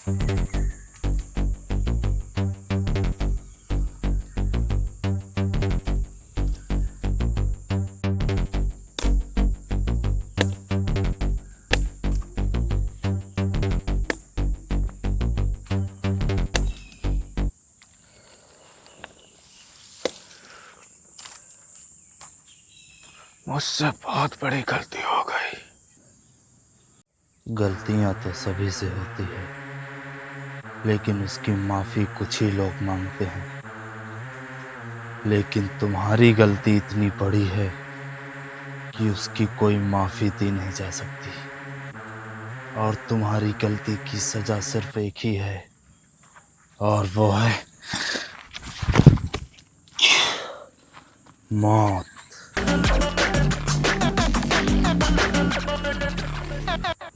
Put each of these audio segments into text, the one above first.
मुझसे बहुत बड़ी गलती हो गई। गलतियां तो सभी से होती है, लेकिन उसकी माफी कुछ ही लोग मांगते हैं। लेकिन तुम्हारी गलती इतनी बड़ी है कि उसकी कोई माफी दी नहीं जा सकती। और तुम्हारी गलती की सजा सिर्फ एक ही है, और वो है मौत।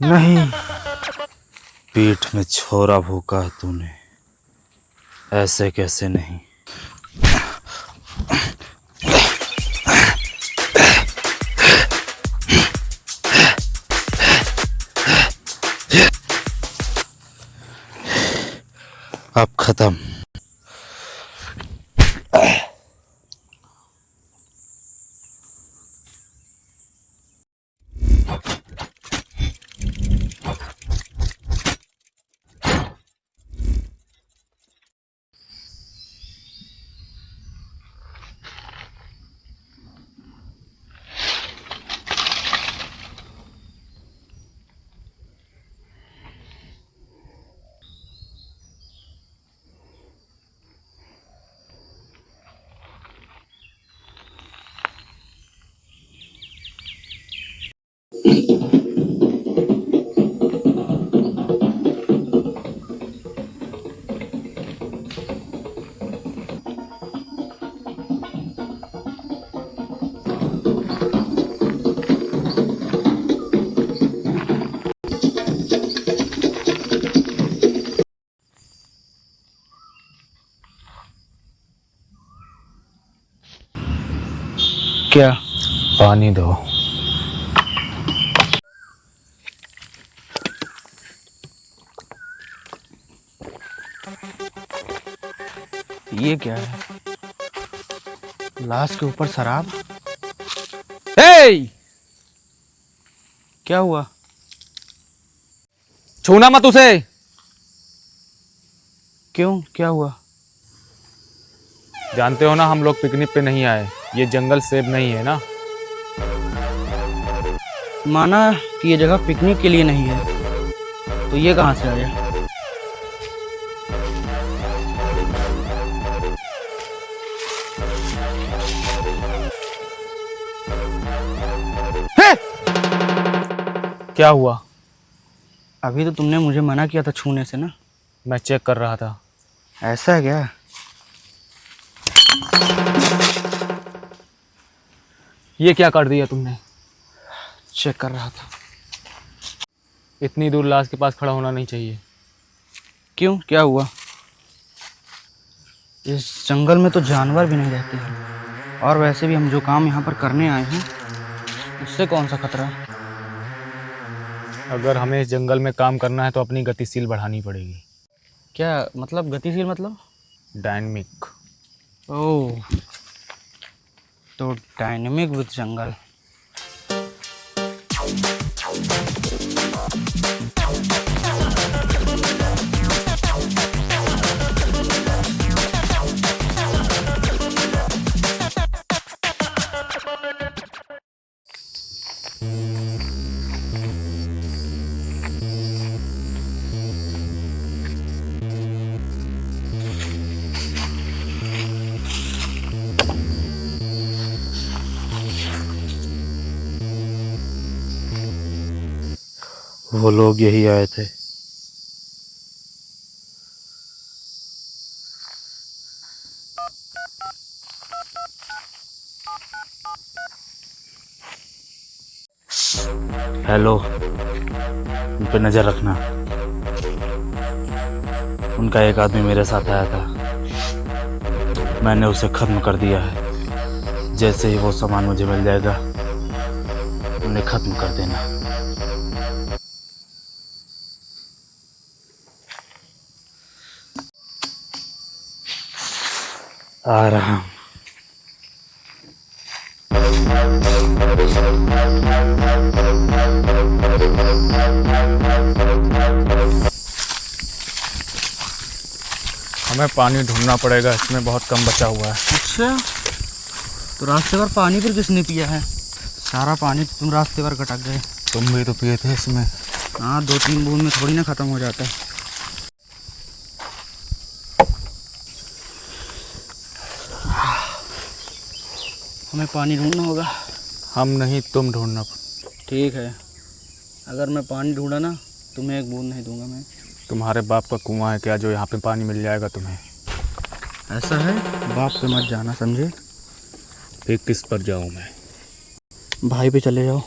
नहीं, पीठ में छोरा भूका है तूने, ऐसे कैसे नहीं। अब खत्म। क्या? पानी दो। ये क्या है? लाश के ऊपर शराब? क्या हुआ? छूना मत उसे। क्यों, क्या हुआ? जानते हो ना, हम लोग पिकनिक पे नहीं आए। ये जंगल सेफ नहीं है ना। माना कि ये जगह पिकनिक के लिए नहीं है, तो ये कहाँ से आ गया? क्या हुआ? अभी तो तुमने मुझे मना किया था छूने से ना। मैं चेक कर रहा था। ऐसा है क्या? ये क्या कर दिया तुमने? चेक कर रहा था। इतनी दूर लाश के पास खड़ा होना नहीं चाहिए। क्यों, क्या हुआ? इस जंगल में तो जानवर भी नहीं रहते हैं, और वैसे भी हम जो काम यहाँ पर करने आए हैं, उससे कौन सा खतरा? अगर हमें इस जंगल में काम करना है तो अपनी गतिशील बढ़ानी पड़ेगी। क्या मतलब गतिशील मतलब? डायनेमिक। ओह, तो डायनेमिक विद जंगल। वो लोग यही आए थे। हेलो, उन पे नजर रखना। उनका एक आदमी मेरे साथ आया था, मैंने उसे खत्म कर दिया है। जैसे ही वो सामान मुझे मिल जाएगा, उन्हें खत्म कर देना। आ रहा हूं। हमें पानी ढूंढना पड़ेगा, इसमें बहुत कम बचा हुआ है। अच्छा, तो रास्ते पर पानी फिर किसने पिया है? सारा पानी तो तुम रास्ते पर गटक गए। तुम भी तो पिए थे इसमें। हाँ, 2-3 बूंद में थोड़ी ना ख़त्म हो जाता है। हमें पानी ढूंढना होगा। हम नहीं, तुम ढूंढना। ठीक है, अगर मैं पानी ढूंढा ना, तुम्हें एक बूंद नहीं दूंगा मैं। तुम्हारे बाप का कुआं है क्या जो यहाँ पे पानी मिल जाएगा तुम्हें? ऐसा है, बाप पे मत जाना, समझे? फिर किस पर जाऊँ मैं? भाई पे चले जाओ।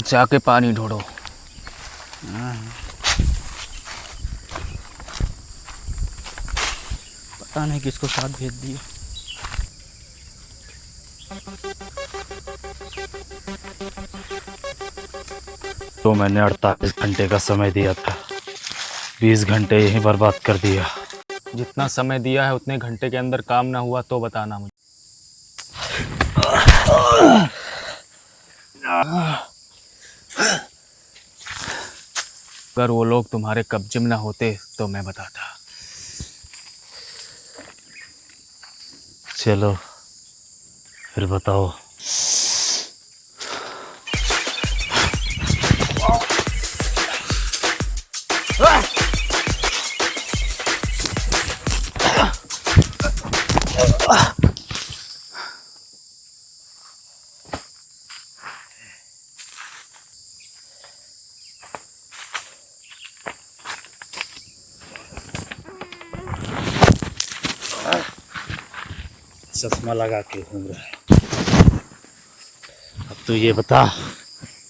जाके पानी ढूंढो। पता नहीं किसको साथ भेज दिया। तो मैंने 48 घंटे का समय दिया था, 20 घंटे यहीं बर्बाद कर दिया। जितना समय दिया है उतने घंटे के अंदर काम ना हुआ तो बताना मुझे। अगर वो लोग तुम्हारे कब्जे में ना होते तो मैं बताता। चलो फिर बताओ। चश्मा लगा के घूम रहा है। अब तो ये बता,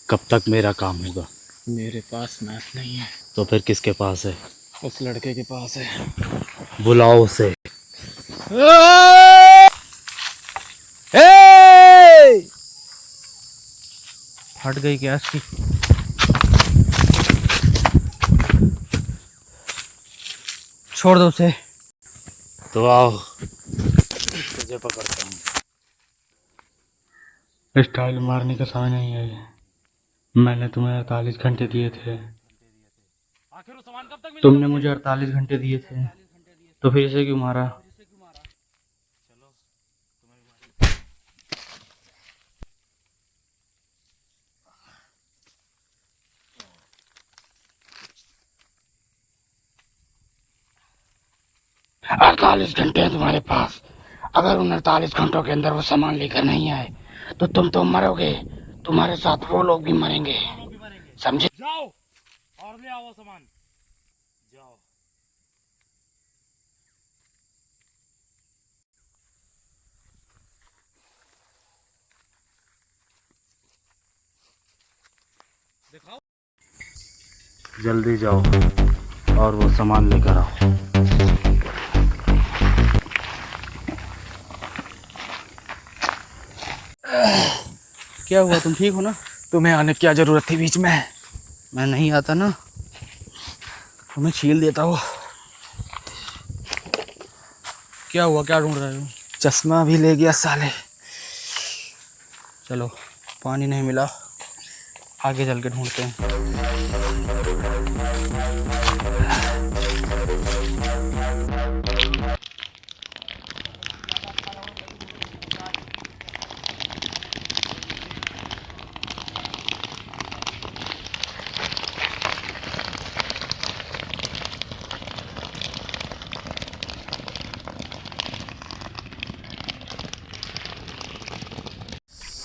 कब तक मेरा काम होगा? मेरे पास मैप नहीं है। तो फिर किसके पास है? उस लड़के के पास है। बुलाओ उसे। फट गई क्या इसकी? छोड़ दो उसे। तो आओ, तुझे पकड़ता हूँ। स्टाइल मारने का समय नहीं है। मैंने तुम्हें 48 घंटे दिए थे। तुमने मुझे 48 घंटे दिए थे, तो फिर इसे क्यों मारा? अड़तालीस घंटे हैं तुम्हारे पास। अगर उन 48 घंटों के अंदर वो सामान लेकर नहीं आए तो तुम तो मरोगे, तुम्हारे साथ वो लोग भी मरेंगे, समझे? जाओ और ले आओ सामान। जाओ। दिखाओ। जल्दी जाओ और वो सामान लेकर आओ। क्या हुआ, तुम ठीक हो ना? तुम्हें आने की क्या जरूरत थी बीच में? मैं नहीं आता ना, तुम्हें छील देता हूँ। क्या हुआ, क्या ढूंढ रहे हो? चश्मा भी ले गया साले। चलो, पानी नहीं मिला, आगे चल के ढूंढते हैं।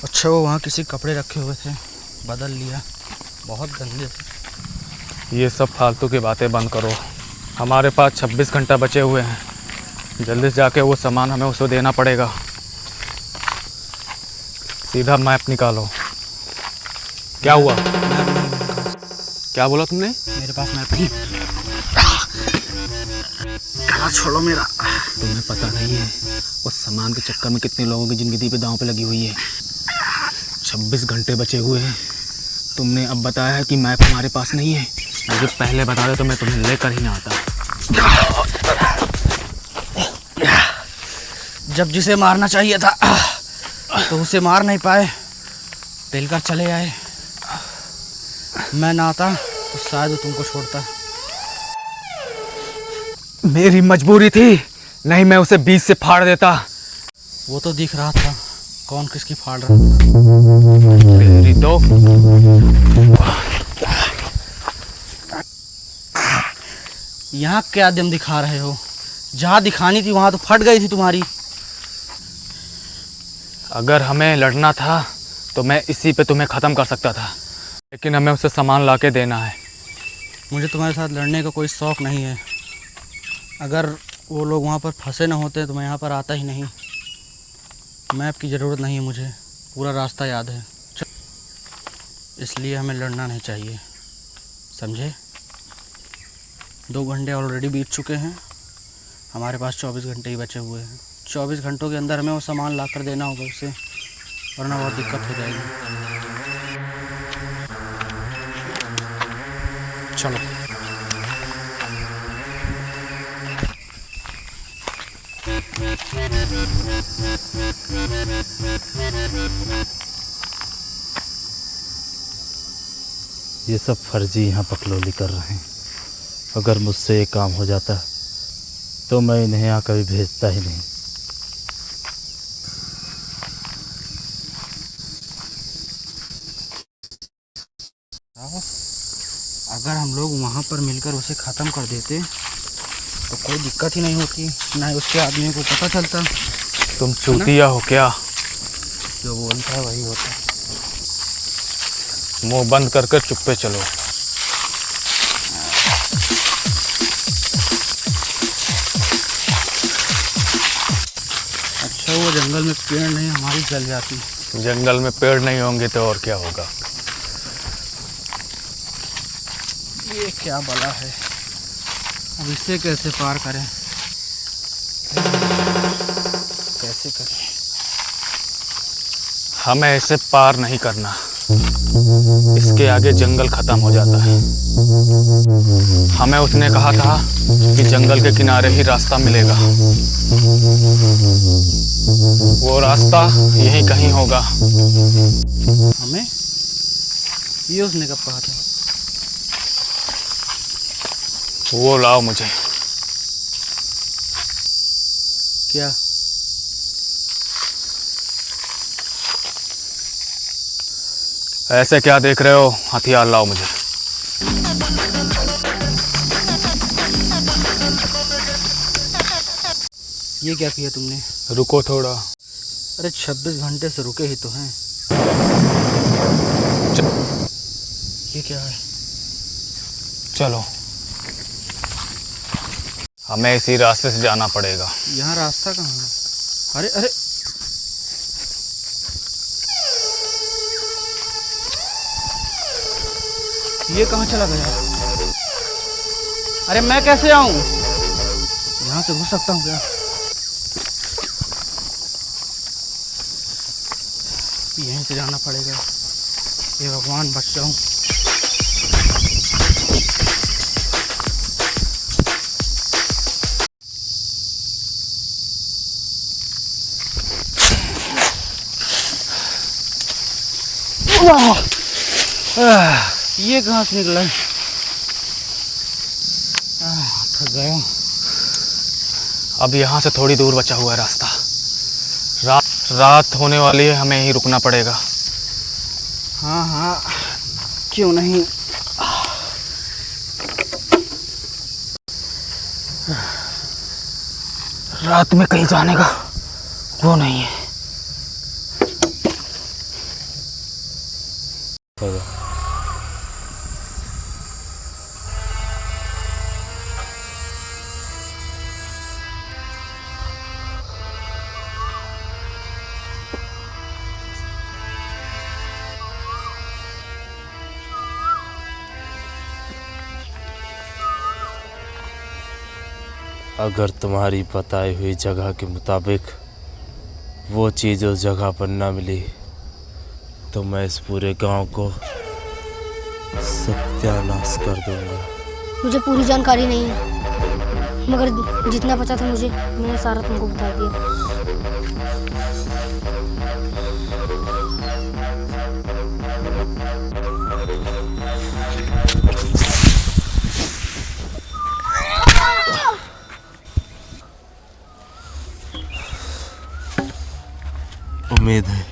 अच्छा, वो वहाँ किसी कपड़े रखे हुए थे, बदल लिया, बहुत गंदे थे। ये सब फालतू की बातें बंद करो। हमारे पास 26 घंटा बचे हुए हैं। जल्दी से जाके वो सामान हमें उसे देना पड़ेगा। सीधा मैप निकालो। क्या हुआ? क्या बोला तुमने? मेरे पास मैप नहीं। गला छोड़ो मेरा। तुम्हें पता नहीं है उस सामान के चक्कर में कितने लोगों की जिंदगी पे दांव पे लगी हुई है। 26 घंटे बचे हुए हैं। तुमने अब बताया है कि मैप हमारे पास नहीं है। मुझे पहले बता दो तो मैं तुम्हें लेकर ही ना आता। जब जिसे मारना चाहिए था तो उसे मार नहीं पाए, पेलकर चले आए। मैं ना आता तो शायद वो तुमको छोड़ता। मेरी मजबूरी थी, नहीं मैं उसे बीच से फाड़ देता। वो तो दिख रहा था कौन किसकी फाड़ रहा था। तेरी तो यहाँ क्या दम दिखा रहे हो? जहाँ दिखानी थी वहाँ तो फट गई थी तुम्हारी। अगर हमें लड़ना था तो मैं इसी पे तुम्हें ख़त्म कर सकता था, लेकिन हमें उसे सामान ला के देना है। मुझे तुम्हारे साथ लड़ने का कोई शौक़ नहीं है। अगर वो लोग वहाँ पर फंसे न होते तो मैं यहाँ पर आता ही नहीं। मैप की ज़रूरत नहीं है मुझे, पूरा रास्ता याद है। इसलिए हमें लड़ना नहीं चाहिए, समझे? 2 घंटे ऑलरेडी बीत चुके हैं, हमारे पास 24 घंटे ही बचे हुए हैं। 24 घंटों के अंदर हमें वो सामान ला कर देना होगा उसे, वरना बहुत दिक्कत हो जाएगी। चलो। ये सब फर्जी यहाँ पकलौली कर रहे हैं। अगर मुझसे ये काम हो जाता तो मैं इन्हें यहाँ कभी भेजता ही नहीं। अगर हम लोग वहाँ पर मिलकर उसे ख़त्म कर देते तो कोई दिक्कत ही नहीं होती, ना ही उसके आदमी को पता चलता। तुम चूतिया हो क्या? जो बोलता है वही होता है। मुंह बंद कर कर चुप पे चलो। अच्छा वो जंगल में पेड़ नहीं हमारी जल जाती। जंगल में पेड़ नहीं होंगे तो और क्या होगा? ये क्या बला है, अब इसे कैसे पार करें? कैसे करें? हमें इसे पार नहीं करना, इसके आगे जंगल खत्म हो जाता है। हमें उसने कहा था कि जंगल के किनारे ही रास्ता मिलेगा, वो रास्ता यहीं कहीं होगा। हमें ये उसने कब कहा था? वो लाओ मुझे। क्या? ऐसे क्या देख रहे हो? हथियार लाओ मुझे। ये क्या किया तुमने? रुको थोड़ा। अरे 26 घंटे से रुके ही तो हैं। ये क्या है? चलो, हमें इसी रास्ते से जाना पड़ेगा। यहाँ रास्ता कहाँ है? अरे अरे ये कहाँ चला गया? अरे मैं कैसे आऊँ? यहाँ से घुस सकता हूँ क्या? यहीं से जाना पड़ेगा। ये भगवान बच जाऊँ। ये कहाँ से निकला? थक गया। अब यहाँ से थोड़ी दूर बचा हुआ है रास्ता। रात होने वाली है, हमें यहीं रुकना पड़ेगा। हाँ हाँ, क्यों नहीं। रात में कहीं जाने का वो नहीं है। अगर तुम्हारी बताई हुई जगह के मुताबिक वो चीज़ उस जगह पर ना मिली तो मैं इस पूरे गांव को सत्यानाश कर दूंगा। मुझे पूरी जानकारी नहीं है। मगर जितना बचा था मुझे मैंने सारा तुमको बता दिया। उम्मीद है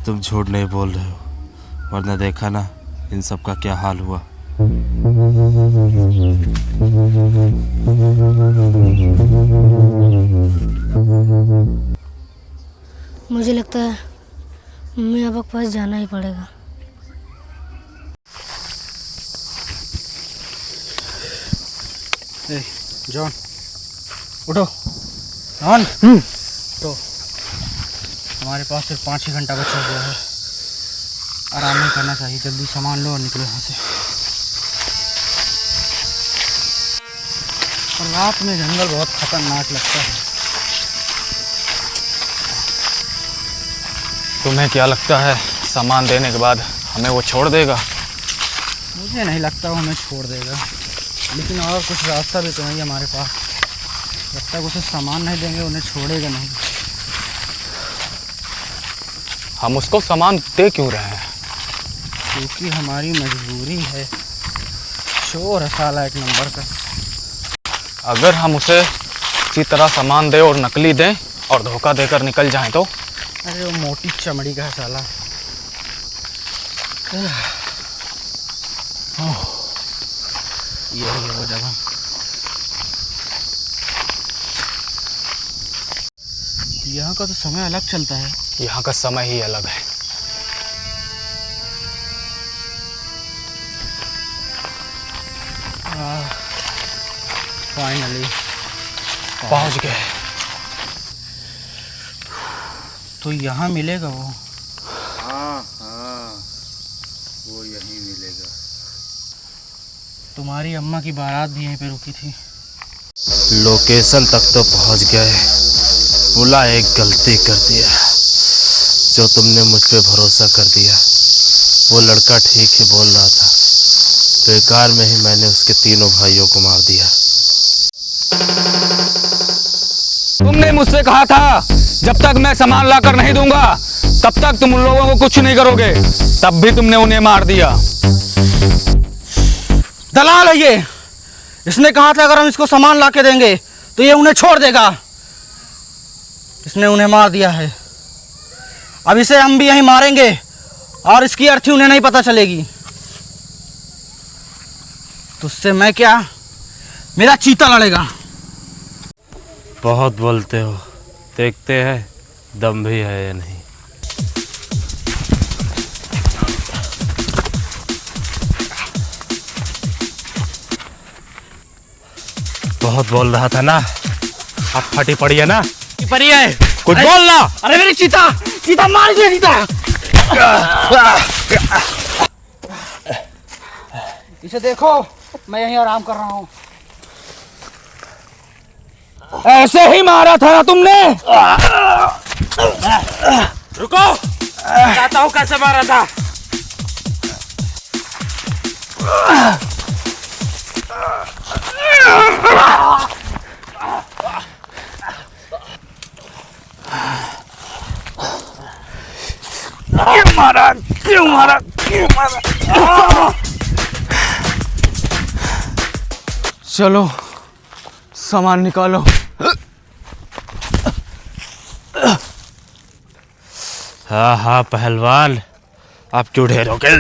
तुम झूठ नहीं बोल रहे हो, वरना देखा ना इन सब का क्या हाल हुआ। मुझे लगता है मम्मी पापा के पास जाना ही पड़ेगा। ए, जॉन उठो। जॉन तो हमारे पास सिर्फ 5 ही घंटा बचा हुआ है, आराम नहीं करना चाहिए। जल्दी सामान लो और निकलो यहाँ से। और रात में जंगल बहुत खतरनाक लगता है। तुम्हें क्या लगता है सामान देने के बाद हमें वो छोड़ देगा? मुझे नहीं लगता वो हमें छोड़ देगा, लेकिन और कुछ रास्ता भी तो नहीं है हमारे पास। जब तक उसे सामान नहीं देंगे उन्हें छोड़ेगा नहीं। हम उसको सामान दे क्यों रहे हैं? क्योंकि हमारी मजबूरी है। चोर है साला एक नंबर का। अगर हम उसे किसी तरह सामान दें और नकली दें और धोखा देकर निकल जाएं तो? अरे वो मोटी चमड़ी का है साला। ये है वो जगह। यहाँ का तो समय अलग चलता है। यहाँ का समय ही अलग है। फाइनली पहुँच गए। तो यहाँ मिलेगा वो। हाँ हाँ, वो यहीं मिलेगा। तुम्हारी अम्मा की बारात भी यहीं पे रुकी थी। लोकेशन तक तो पहुंच गए। बोला एक गलती कर दिया, जो तुमने मुझ पे भरोसा कर दिया। वो लड़का ठीक ही बोल रहा था, बेकार में ही मैंने उसके तीनों भाइयों को मार दिया। तुमने मुझसे कहा था जब तक मैं सामान लाकर नहीं दूंगा तब तक तुम उन लोगों को कुछ नहीं करोगे, तब भी तुमने उन्हें मार दिया। दलाल है ये। इसने कहा था अगर हम इसको सामान ला के देंगे तो ये उन्हें छोड़ देगा। इसने उन्हें मार दिया है। अब इसे हम भी यहीं मारेंगे और इसकी अर्थी उन्हें नहीं पता चलेगी। तुझसे मैं क्या, मेरा चीता लड़ेगा। बहुत बोलते हो, देखते हैं दम भी है या नहीं। बहुत बोल रहा था ना, अब फटी पड़ी है ना। परी है कुछ बोलना। अरे मेरी चीता, चीता मार दिया चीता। इसे देखो, मैं यहीं आराम कर रहा हूँ। ऐसे ही मारा था ना तुमने? रुको, बताता हूँ कैसे मारा था। क्यों मारा? क्यों मारा? क्यों मारा? चलो सामान निकालो। हाँ हाँ पहलवान, आप क्यों ढेरोगे?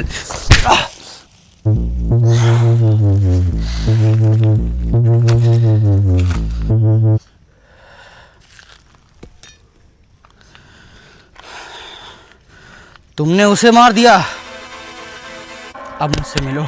तुमने उसे मार दिया, अब मुझसे मिलो।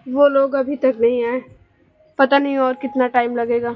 वो लोग अभी तक नहीं आए, पता नहीं और कितना टाइम लगेगा।